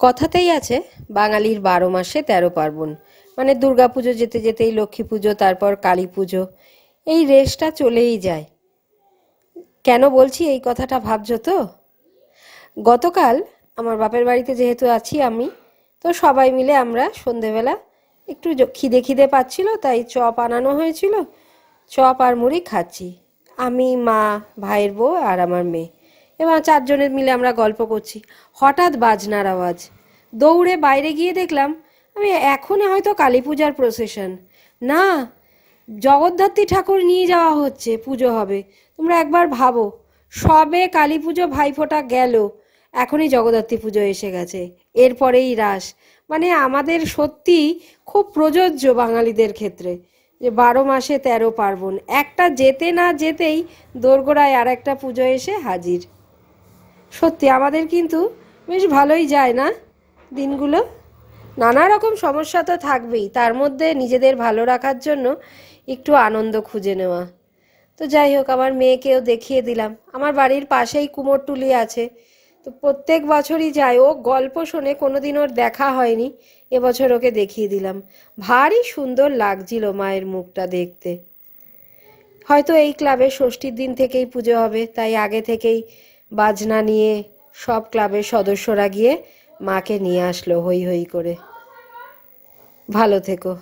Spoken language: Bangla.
কথাতেই আছে বাঙালির 12 মাসে 13 পার্বণ। মানে দুর্গাপুজো যেতে যেতেই লক্ষ্মী পুজো, তারপর কালী পুজো, এই রেসটা চলেই যায়। কেন বলছি এই কথাটা ভাবছো তো? গতকাল আমার বাপের বাড়িতে যেহেতু আছি আমি, তো সবাই মিলে আমরা সন্ধেবেলা একটু খিদে খিদে পাচ্ছিল, তাই চপ আনানো হয়েছিল। চপ আর মুড়ি খাচ্ছি আমি, মা, ভাইয়ের বউ আর আমার মেয়ে। এবং চারজনের মিলে আমরা গল্প করছি, হঠাৎ বাজনার আওয়াজ। দৌড়ে বাইরে গিয়ে দেখলাম আমি এখনই হয়তো কালী পূজার প্রসেশন। না, জগদ্ধাত্রী ঠাকুর নিয়ে যাওয়া হচ্ছে, পুজো হবে। তোমরা একবার ভাবো, সবে কালী পুজো ভাইফোঁটা গেল, এখনই জগদ্ধাত্রী পুজো এসে গেছে, এরপরেই রাস। মানে আমাদের সত্যি খুব প্রযোজ্য বাঙালিদের ক্ষেত্রে, যে 12 মাসে 13 পার্বণ, একটা যেতে না যেতেই দোরগোড়ায় আর একটা পুজো এসে হাজির। সত্যি আমাদের কিন্তু বেশ ভালোই যায় না দিনগুলো। নানা রকম সমস্যা তো থাকবেই, তার মধ্যে নিজেদের ভালো রাখার জন্য একটু আনন্দ খুঁজে নেওয়া। তো যাই হোক, আমার মেয়েকেও দেখিয়ে দিলাম। আমার বাড়ির পাশেই কুমোরটুলি আছে, তো প্রত্যেক বছরই যায়। ও গল্প শোনে, কোনোদিন ওর দেখা হয়নি, এবছর ওকে দেখিয়ে দিলাম। ভারী সুন্দর লাগছিল মায়ের মুখটা দেখতে। হয়তো এই ক্লাবের ষষ্ঠীর দিন থেকেই পুজো হবে, তাই আগে থেকেই বাজনা নিয়ে সব ক্লাবের সদস্যরা গিয়ে মাকে নিয়ে আসলো হই হই করে। ভালো থেকো।